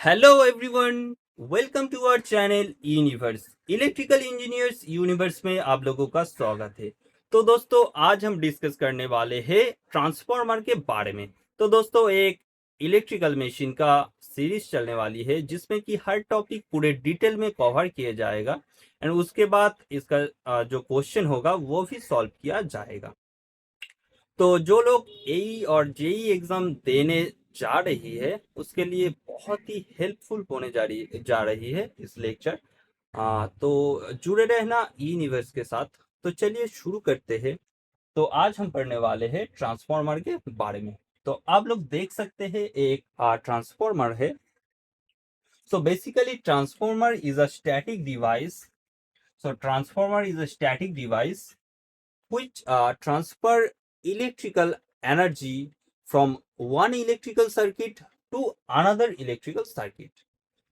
Hello everyone, welcome to our channel universe. Electrical engineers universe में आप लोगों का स्वागत है। तो दोस्तों, आज हम डिस्कस करने वाले हैं ट्रांसफार्मर के बारे में। तो दोस्तों, एक इलेक्ट्रिकल मशीन का सीरीज चलने वाली है जिसमें कि हर टॉपिक पूरे डिटेल में कवर किया जाएगा एंड उसके बाद इसका जो क्वेश्चन होगा वो भी सॉल्व किया जाएगा। तो जो लोग एई और जेई एग्जाम देने जा रही है उसके लिए बहुत ही हेल्पफुल होने जा रही है इस लेक्चर। तो जुड़े रहना यूनिवर्स के साथ। तो चलिए शुरू करते हैं। तो आज हम पढ़ने वाले हैं ट्रांसफार्मर के बारे में। तो आप लोग देख सकते हैं एक ट्रांसफार्मर है। So basically transformer is a static device. So transformer is a static device which transfer electrical energy from one electrical circuit to another electrical circuit.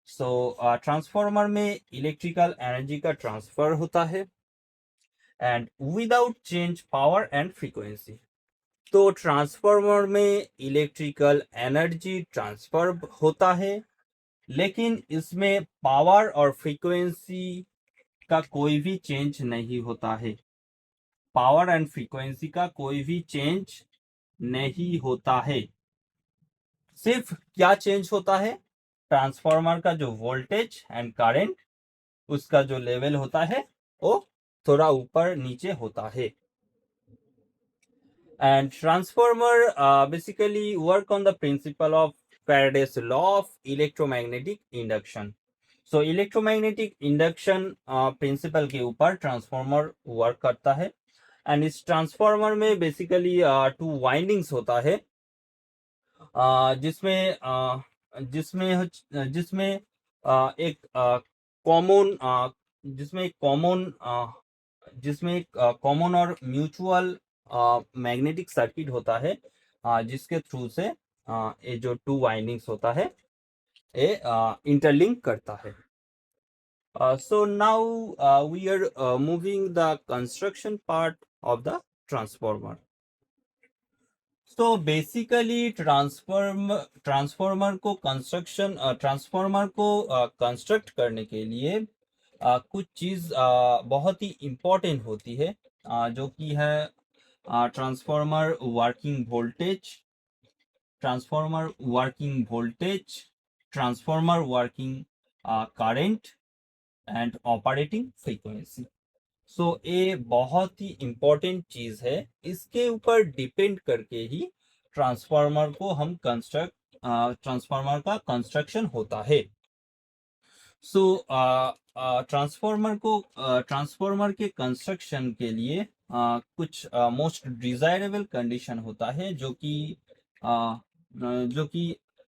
So transformer में इलेक्ट्रिकल एनर्जी का ट्रांसफर होता है and without change power and frequency. तो transformer में electrical energy transfer होता है लेकिन इसमें पावर और फ्रीक्वेंसी का कोई भी चेंज नहीं होता है। पावर एंड फ्रीक्वेंसी का कोई भी चेंज नहीं होता है। सिर्फ क्या चेंज होता है? ट्रांसफार्मर का जो वोल्टेज एंड करंट उसका जो लेवल होता है वो थोड़ा ऊपर नीचे होता है। And transformer basically work on the principle of Faraday's law of electromagnetic induction. So electromagnetic induction principal के ऊपर ट्रांसफार्मर वर्क करता है एंड इस ट्रांसफार्मर में बेसिकली टू वाइंडिंग्स होता है जिसमें जिसमें जिसमें एक कॉमन जिसमें एक कॉमन जिसमें एक कॉमन और म्यूचुअल मैग्नेटिक सर्किट होता है जिसके थ्रू से ये जो टू वाइंडिंग्स होता है ये इंटरलिंक करता है। So now we are moving the construction part of the transformer. तो बेसिकली ट्रांसफार्मर को कंस्ट्रक्ट करने के लिए कुछ चीज बहुत ही इम्पोर्टेंट होती है जो कि है transformer working voltage transformer working voltage transformer working current and operating frequency. So ये बहुत ही इम्पोर्टेंट चीज है। इसके ऊपर डिपेंड करके ही ट्रांसफार्मर का कंस्ट्रक्शन होता है। सो ट्रांसफार्मर के कंस्ट्रक्शन के लिए कुछ मोस्ट डिजायरेबल कंडीशन होता है जो कि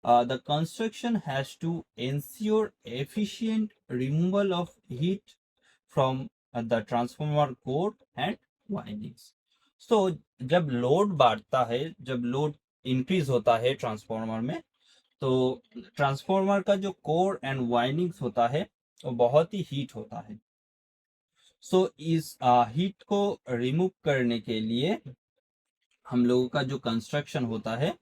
the construction has to ensure efficient removal of heat from the transformer core and windings. So जब लोड इंक्रीज होता है ट्रांसफार्मर में तो ट्रांसफार्मर का जो कोर एंड वाइंडिंग्स होता है वो बहुत ही हीट होता है। सो इस हीट को रिमूव करने के लिए हम लोगों का जो कंस्ट्रक्शन होता है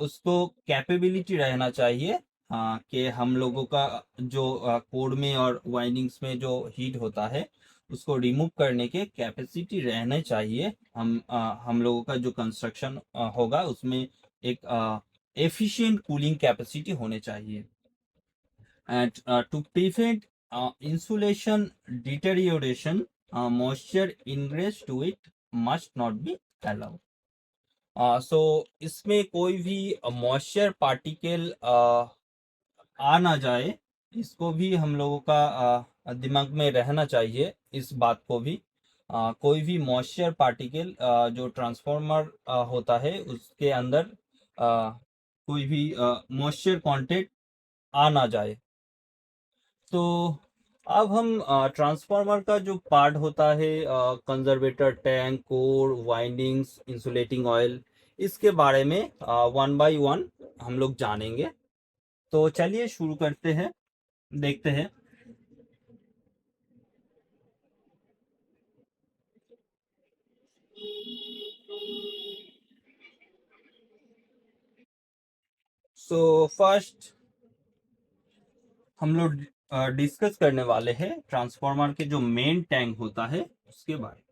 उसको कैपेबिलिटी रहना चाहिए कि हम लोगों का जो कोर में और वाइंडिंग्स में जो हीट होता है उसको रिमूव करने के कैपेसिटी रहने चाहिए। हम लोगों का जो कंस्ट्रक्शन होगा उसमें एक एफिशिएंट कूलिंग कैपेसिटी होने चाहिए and to prevent insulation deterioration, moisture ingress to it must not be allowed. सो इसमें कोई भी मॉइस्चर पार्टिकल आ ना जाए, इसको भी हम लोगों का दिमाग में रहना चाहिए। इस बात को भी कोई भी मॉइस्चर पार्टिकल जो ट्रांसफार्मर होता है उसके अंदर कोई भी मॉइस्चर कंटेंट आ ना जाए। तो अब हम ट्रांसफार्मर का जो पार्ट होता है conservator tank core windings insulating oil इसके बारे में वन बाय वन हम लोग जानेंगे। तो चलिए शुरू करते हैं, देखते हैं। सो फर्स्ट हम लोग डिस्कस करने वाले हैं ट्रांसफार्मर के जो मेन टैंक होता है उसके बारे में।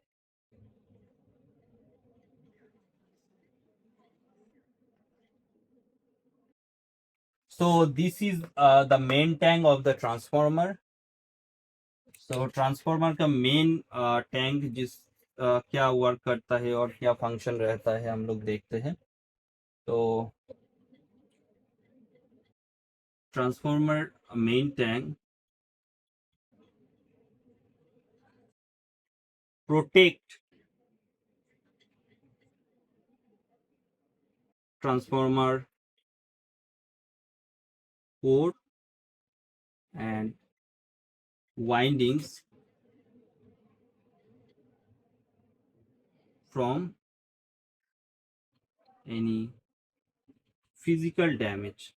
So this is the main tank of the transformer. So transformer का मेन टैंक क्या वर्क करता है और क्या फंक्शन रहता है हम लोग देखते हैं। तो transformer main tank protect transformer core and windings from any physical damage.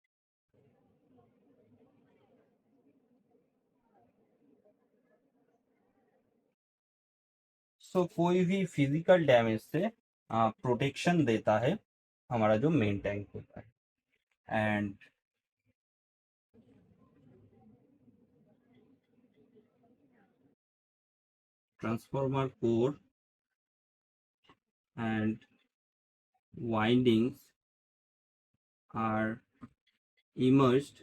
So कोई भी फिजिकल डैमेज से प्रोटेक्शन देता है हमारा जो मेन टैंक होता है। And transformer core and windings are immersed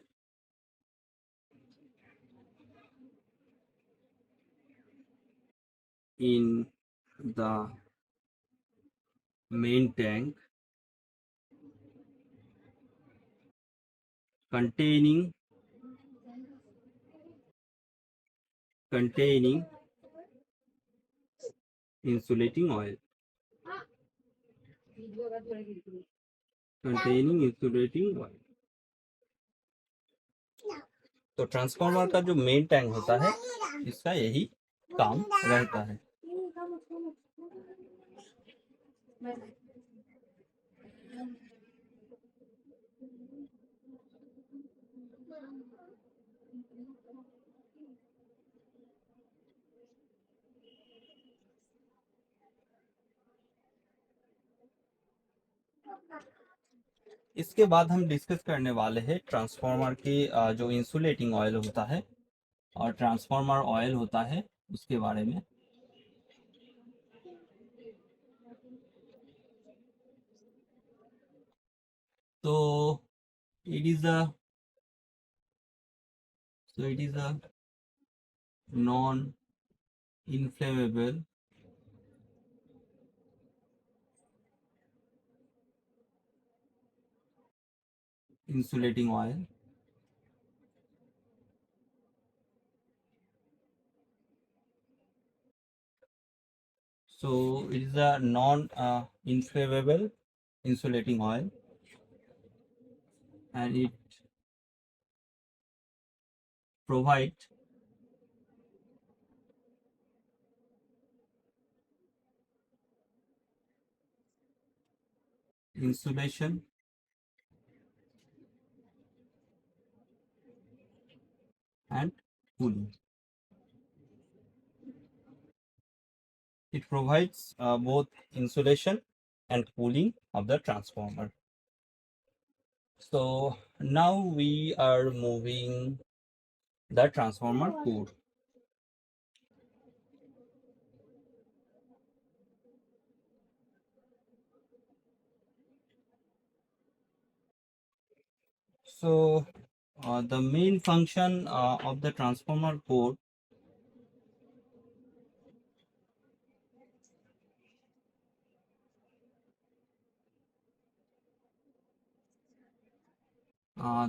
in the main tank containing insulating oil containing insulating oil। तो ट्रांसफार्मर का जो मेन टैंक होता है इसका यही काम रहता है। इसके बाद हम डिस्कस करने वाले हैं ट्रांसफार्मर के जो इंसुलेटिंग ऑयल होता है और ट्रांसफार्मर ऑयल होता है उसके बारे में। तो it is a non inflammable insulating oil so it is a non inflammable insulating oil and it provides insulation and cooling। It provides both insulation and cooling of the transformer। So now we are moving the transformer core। So the main function of the transformer core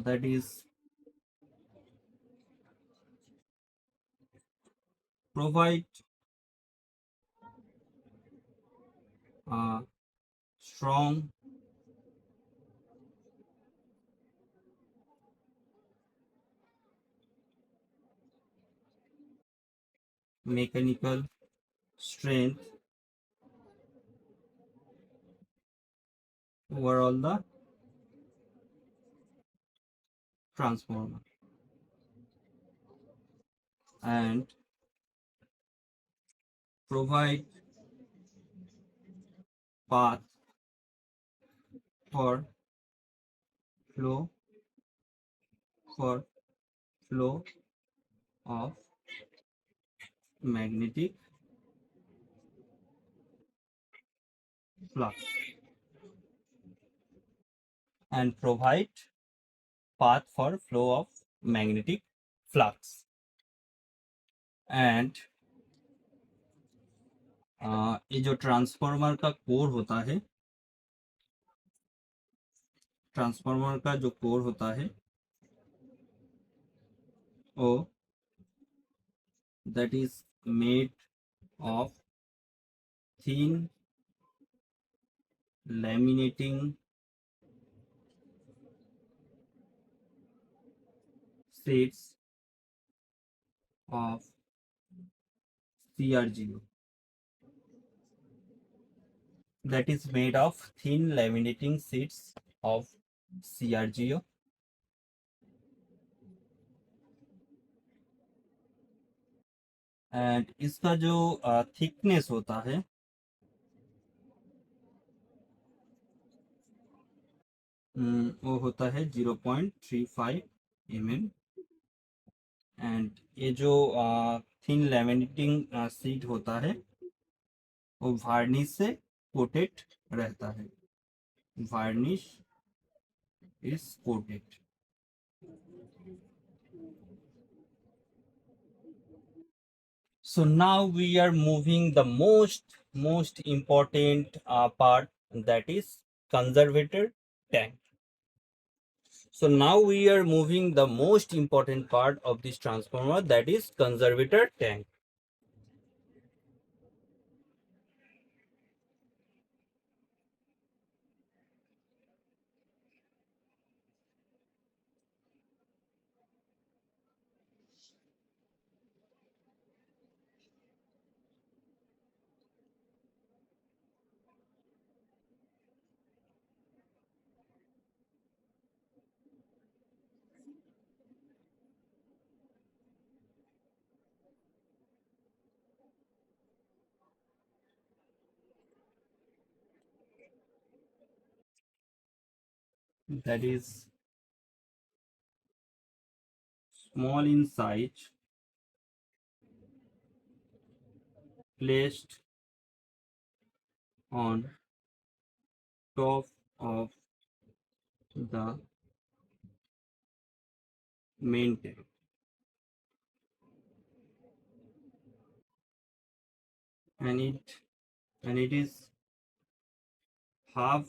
that is provide strong mechanical strength over all the transformer and provide path for flow flow of magnetic flux and provide path for flow of magnetic flux and ये जो transformer का core होता है, transformer का जो core होता है वो that is made of thin laminating sheets of CRGO, that is made of thin laminating sheets of CRGO and इसका जो थिकनेस होता है वो होता है 0.35 mm एंड ये जो थिन लैमिनेटिंग शीट होता है वो वार्निश से कोटेड रहता है, varnish is coated. So now we are moving the most important part, that is conservator tank. So now we are moving the most important part of this transformer, that is conservator tank. That is small in size, placed on top of the main tank, and it is half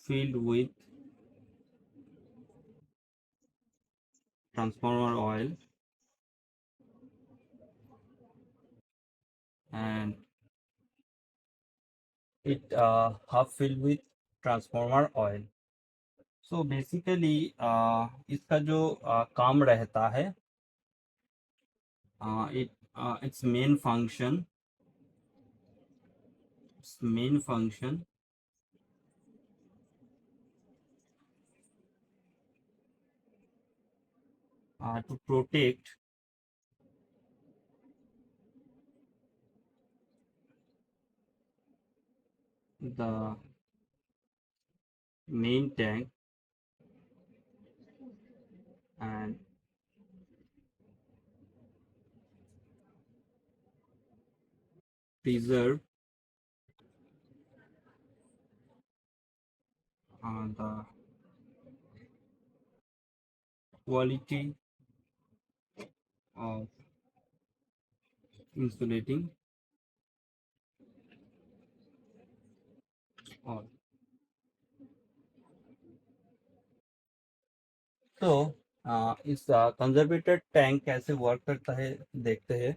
filled with transformer oil and it half filled with transformer oil. So basically इसका जो काम रहता है, its main function to protect the main tank and preserve the quality of insulating oil. तो इस conservator tank कैसे work करता है देखते हैं.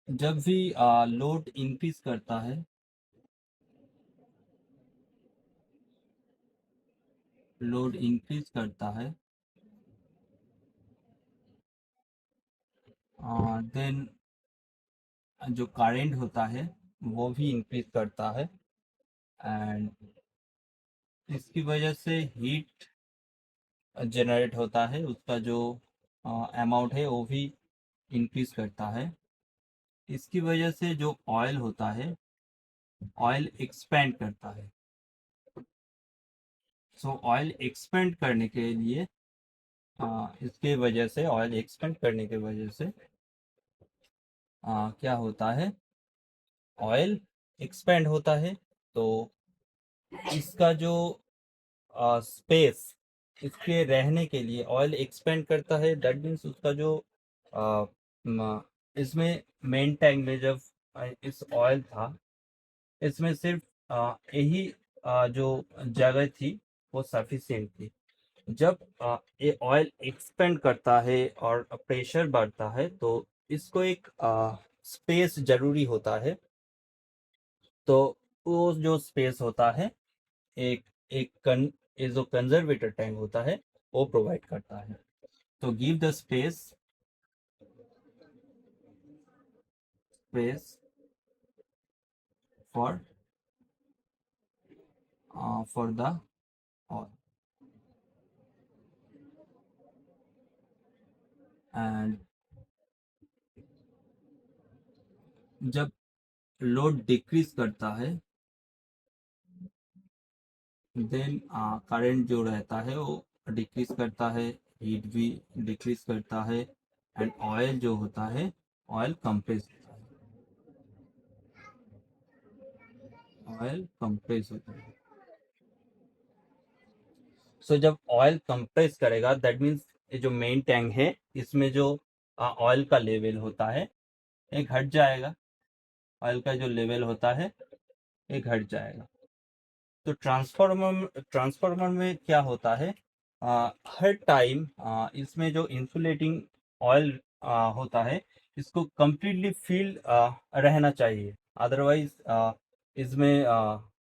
जब भी लोड इंक्रीज करता है, लोड इंक्रीज करता है, देन जो करंट होता है वो भी इंक्रीज करता है एंड इसकी वजह से हीट जनरेट होता है उसका जो अमाउंट है वो भी इंक्रीज करता है। इसकी वजह से जो ऑयल होता है, ऑयल एक्सपेंड करता है। सो ऑयल एक्सपेंड करने के लिए इसके वजह से, ऑयल एक्सपेंड करने के वजह से क्या होता है, ऑयल एक्सपेंड होता है। तो इसका जो स्पेस, इसके रहने के लिए ऑयल एक्सपेंड करता है। दैट मीन्स उसका जो आ, इसमें मेन टैंक में जब इस ऑयल था, इसमें सिर्फ यही जो जगह थी वो सफिशिएंट थी। जब ये ऑयल एक्सपेंड करता है और प्रेशर बढ़ता है तो इसको एक स्पेस जरूरी होता है। तो वो जो स्पेस होता है, एक एक कन ये जो कंजर्वेटर टैंक होता है वो प्रोवाइड करता है। तो give the space for for the oil and जब लोड डिक्रीज करता है देन करंट जो रहता है वो डिक्रीज करता है, हीट भी डिक्रीज करता है एंड ऑयल जो होता है, ऑयल कंप्रेस ऑयल कंप्रेस होता है। सो जब ऑयल कंप्रेस करेगा दैट मीन्स ये जो मेन टैंक है इसमें जो ऑयल का लेवल होता है ये घट जाएगा। ऑयल का जो लेवल होता है ये घट जाएगा। तो ट्रांसफार्मर में क्या होता है, हर टाइम इसमें जो इंसुलेटिंग ऑयल होता है इसको कंप्लीटली फील रहना चाहिए। अदरवाइज इसमें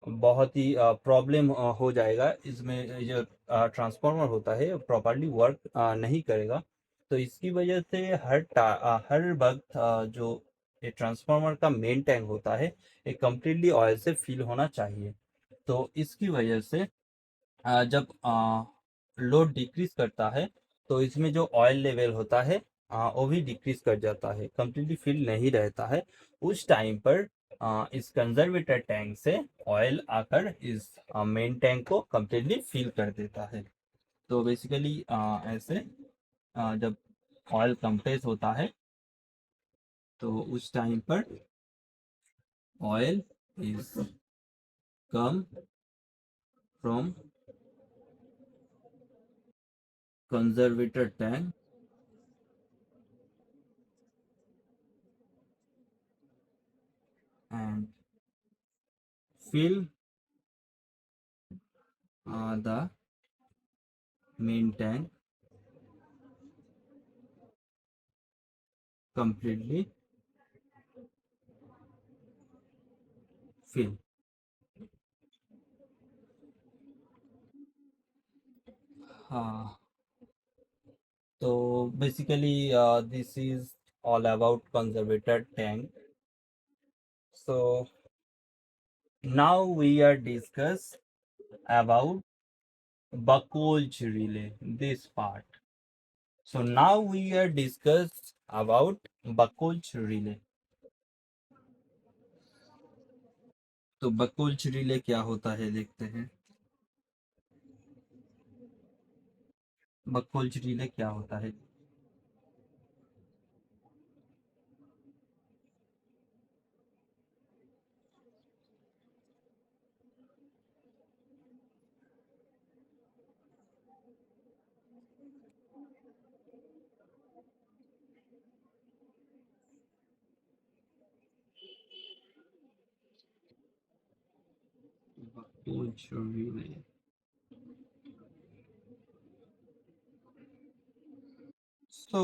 बहुत ही प्रॉब्लम हो जाएगा। इसमें जो ट्रांसफार्मर होता है प्रॉपरली वर्क नहीं करेगा। तो इसकी वजह से हर वक्त जो ये ट्रांसफार्मर का मेन टैंक होता है ये कंप्लीटली ऑयल से फिल होना चाहिए। तो इसकी वजह से जब लोड डिक्रीज करता है तो इसमें जो ऑयल लेवल होता है वो भी डिक्रीज कर जाता है, कंप्लीटली फिल नहीं रहता है। उस टाइम पर इस कंजर्वेटर टैंक से ऑयल आकर इस मेन टैंक को कंप्लीटली फिल कर देता है। तो बेसिकली ऐसे जब ऑयल कंप्रेस होता है तो उस टाइम पर oil is come from conservator tank and fill the main tank completely fill. हाँ, तो basically this is all about conservator tank. So now we are discuss about Buckholz relay, this part. So now we are discuss about Buckholz relay. तो बकोल्च relay क्या होता है देखते हैं। बकोल्च relay क्या होता है। बकोल्च relay, so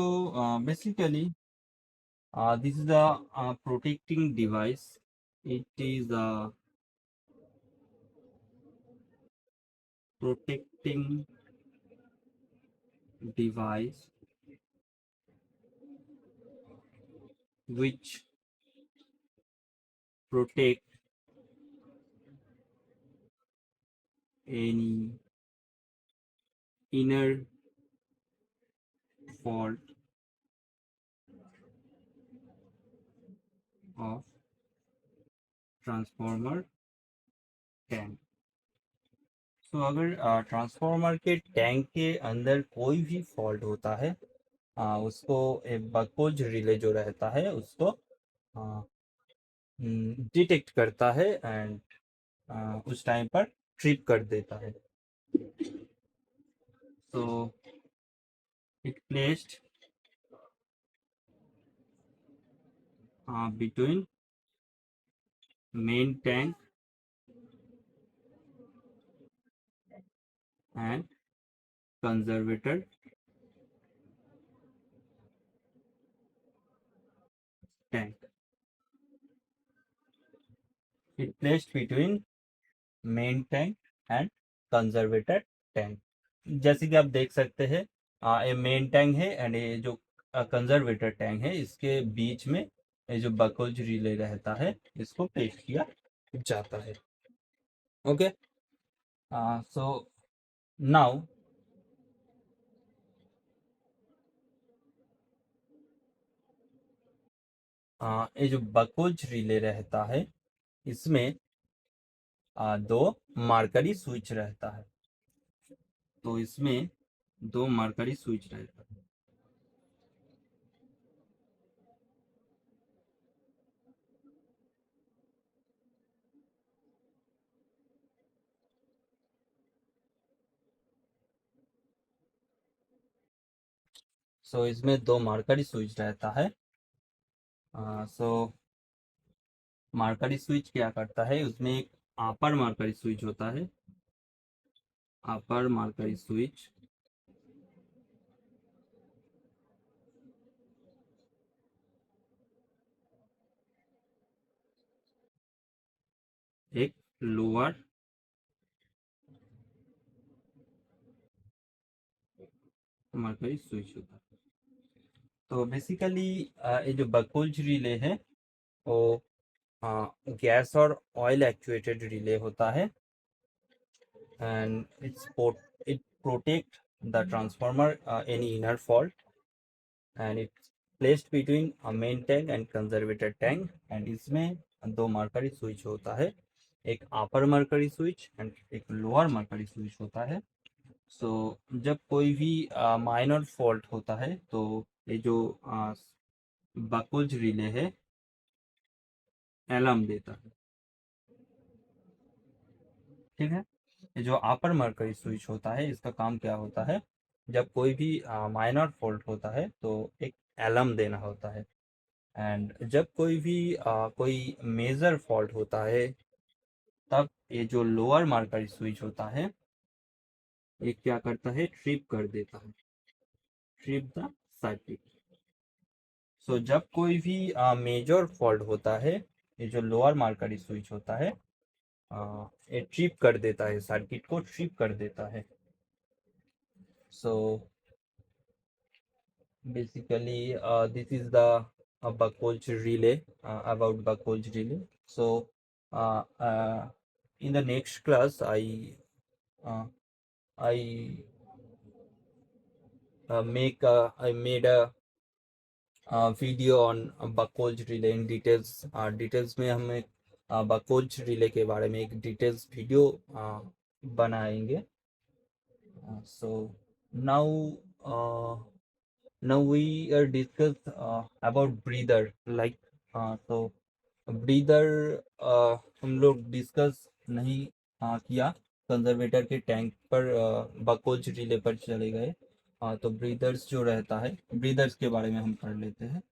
basically this is a protecting device. It is a protecting device which protect any inner fault of transformer tank. तो अगर ट्रांसफार्मर के टैंक के अंदर कोई भी फॉल्ट होता है, उसको एक बकोज रिले जो रहता है उसको डिटेक्ट करता है एंड उस टाइम पर ट्रिप कर देता है। तो it placed between main tank and conservator tank. It placed between main tank and conservator tank. जैसे कि आप देख सकते हैं, ये मेन टैंक है एंड ये जो कंजर्वेटर टैंक है, इसके बीच में ये जो बकोज रिले रहता है इसको प्लेस किया जाता है। ओके, सो नाउ ये जो बकोज रिले रहता है इसमें दो मार्करी स्विच रहता है। तो इसमें दो मार्करी स्विच रहता है। सो इसमें दो मार्करी स्विच रहता है। सो मार्करी स्विच क्या करता है, उसमें एक अपर मार्करी स्विच होता है, अपर मार्करी स्विच एक लोअर मार्करी स्विच होता है। तो बेसिकली ये जो बकोज रिले है वो गैस और ऑयल एक्चुएटेड रिले होता है and it protect the transformer any inner fault and it's placed between a main tank and conservator tank and इसमें दो मरकरी स्विच होता है, एक अपर मरकरी स्विच एंड एक लोअर मरकरी स्विच होता है। सो जब कोई भी माइनर फॉल्ट होता है तो ये जो बकोज रिले है अलार्म देता है। ठीक है, ये जो अपर मरकरी स्विच होता है इसका काम क्या होता है, जब कोई भी माइनर फॉल्ट होता है तो एक अलार्म देना होता है एंड जब कोई भी कोई मेजर फॉल्ट होता है तब ये जो लोअर मार्करी स्विच होता है ये क्या करता है, ट्रिप कर देता है, ट्रिप द सर्किट। सो जब कोई भी मेजर फॉल्ट होता है, ये जो लोअर मार्करी स्विच होता है ये ट्रिप कर देता है, सर्किट को ट्रिप कर देता है। सो basically this is the Buckholz relay, about Buckholz relay. So in the next class uh, I I made a video on Buchholz relay in details. Details में हम एक बकोज रिले के बारे में एक डिटेल्स वीडियो बनाएंगे। So now now we are discuss about breather like so breather हम लोग डिस्कस नहीं किया, कंजर्वेटर के टैंक पर बकोज रिले पर चले गए। तो ब्रीदर्स जो रहता है, ब्रीदर्स के बारे में हम पढ़ लेते हैं।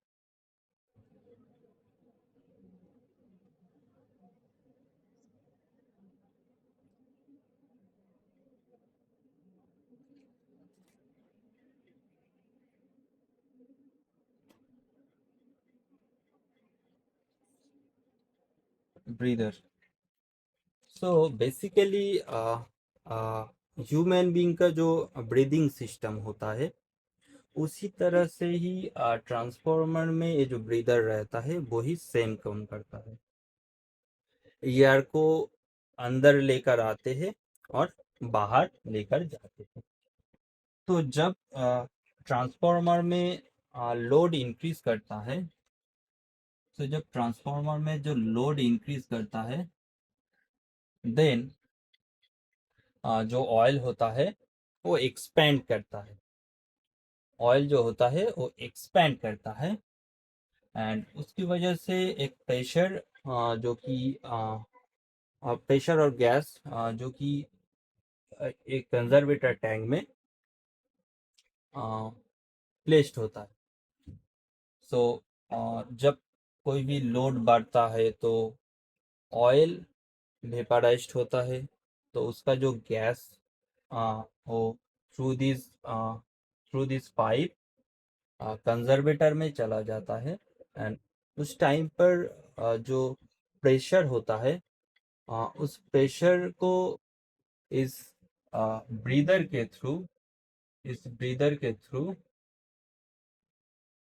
Breather, so basically human being का जो ब्रीदिंग सिस्टम होता है उसी तरह से ही ट्रांसफॉर्मर में ये जो ब्रीदर रहता है वही सेम काम करता है। एयर को अंदर लेकर आते हैं और बाहर लेकर जाते हैं। तो जब ट्रांसफार्मर में लोड इंक्रीज करता है, तो जब ट्रांसफार्मर में जो लोड इंक्रीज करता है, देन जो ऑयल होता है वो एक्सपेंड करता है। ऑयल जो होता है वो एक्सपेंड करता है, एंड उसकी वजह से एक प्रेशर, जो कि प्रेशर और गैस जो कि एक कंजर्वेटर टैंक में प्लेस्ड होता है। सो जब कोई भी लोड बढ़ता है तो ऑयल वेपराइज्ड होता है, तो उसका जो गैस वो थ्रू दिस पाइप कंजर्वेटर में चला जाता है, एंड उस टाइम पर जो प्रेशर होता है, उस प्रेशर को इस ब्रीदर के थ्रू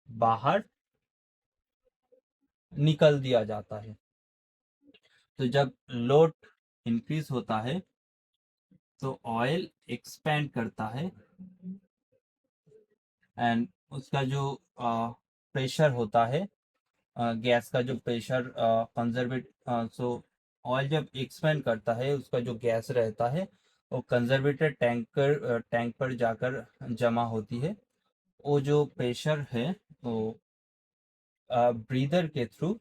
बाहर निकल दिया जाता है। तो जब लोड इंक्रीज होता है तो ऑयल एक्सपेंड करता है, एंड उसका जो प्रेशर होता है, गैस का जो प्रेशर कंजर्वेट सो ऑयल जब एक्सपेंड करता है, उसका जो गैस रहता है वो कंजर्वेटर टैंक पर जाकर जमा होती है। वो जो प्रेशर है वो ब्रीदर के थ्रू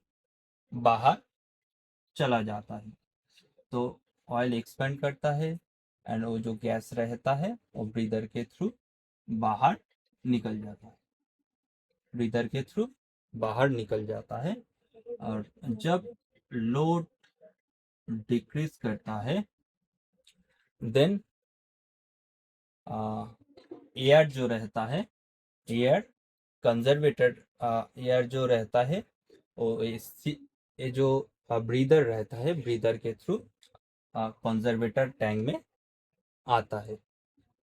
बाहर चला जाता है। तो ऑयल एक्सपेंड करता है, एंड वो जो गैस रहता है वो ब्रीदर के थ्रू बाहर निकल जाता है, ब्रीदर के थ्रू बाहर निकल जाता है। और जब लोड डिक्रीज करता है, देन एयर जो रहता है, एयर कंजर्वेटर एयर जो रहता है वो ये जो ब्रीदर रहता है, ब्रीदर के थ्रू कंजर्वेटर टैंक में आता है।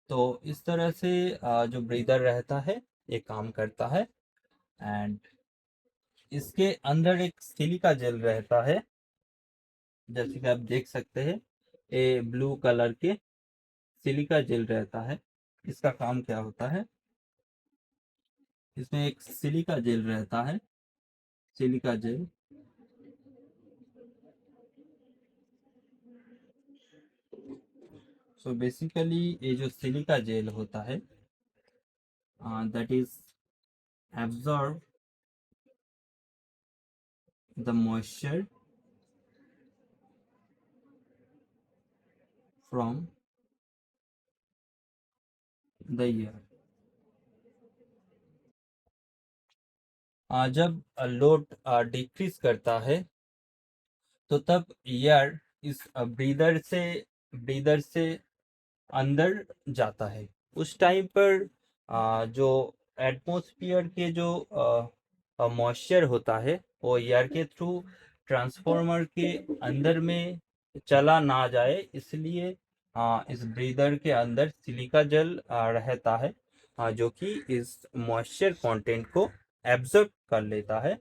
तो इस तरह से जो ब्रीदर रहता है ये काम करता है, एंड इसके अंदर एक सिलिका जेल रहता है, जैसे कि आप देख सकते हैं, ये ब्लू कलर के सिलिका जेल रहता है। इसका काम क्या होता है, इसमें एक सिलिका जेल रहता है, सिलिका जेल। सो बेसिकली ये जो सिलिका जेल होता है, that is absorb the moisture from the air. जब लोड डिक्रीज करता है तो तब एयर इस ब्रीदर से अंदर जाता है। उस टाइम पर जो एटमॉस्फेयर के जो मॉइस्चर होता है वो एयर के थ्रू ट्रांसफार्मर के अंदर में चला ना जाए, इसलिए इस ब्रीदर के अंदर सिलिका जेल रहता है, जो कि इस मॉइस्चर कंटेंट को एब्जॉर्ब कर लेता है।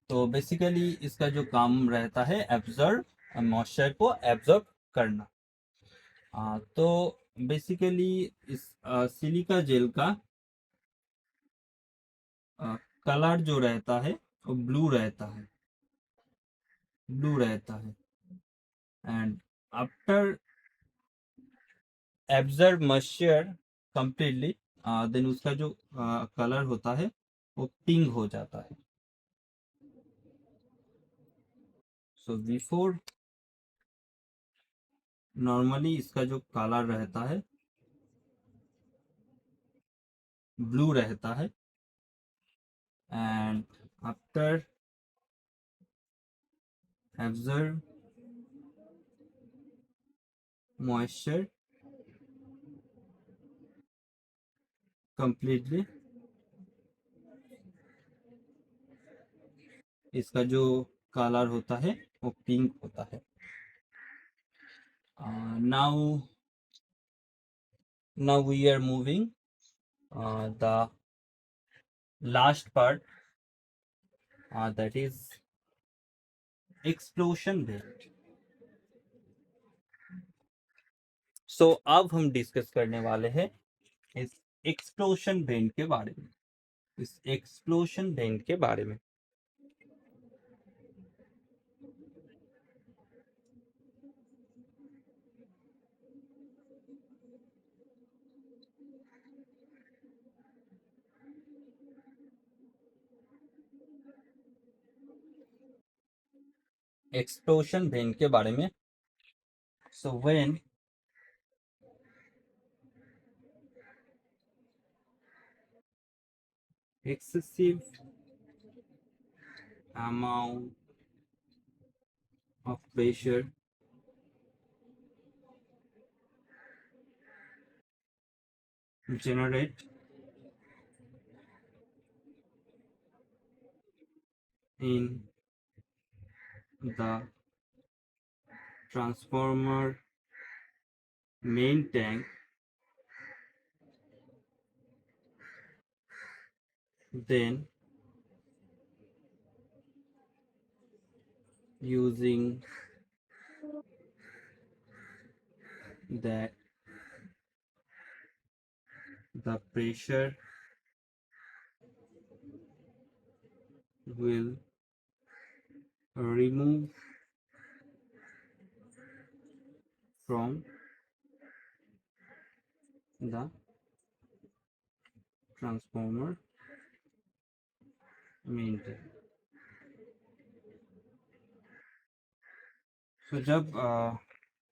तो बेसिकली इसका जो काम रहता है एब्जॉर्ब, मॉइस्चर को एब्जॉर्ब करना। तो बेसिकली इस सिलिका जेल का कलर जो रहता है वो ब्लू रहता है, and after absorb moisture completely, then उसका जो कलर होता है वो पिंक हो जाता है। सो बिफोर नॉर्मली इसका जो कलर रहता है ब्लू रहता है, and after absorb moisture completely, इसका जो कलर होता है वो पिंक होता है। Now we are moving the last part, that is explosion rate. So अब हम डिस्कस करने वाले हैं इस एक्सप्लोशन वेंट के बारे में, इस एक्सप्लोशन वेंट के बारे में। एक्सप्लोशन वेंट के बारे में। So when excessive amount of pressure generate in the transformer main tank, then using that the pressure will remove from the transformer main tank। तो जब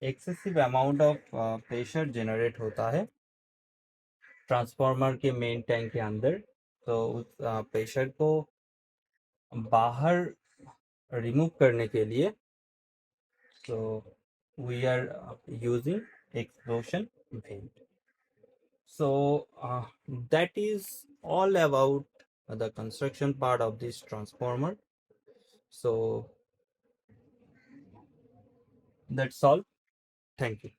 excessive amount of pressure generate होता है transformer के main tank के अंदर, तो उस pressure को बाहर रिमूव करने के लिए, तो we are using explosion vent. So that is all about the construction part of this transformer. So that's all. Thank you.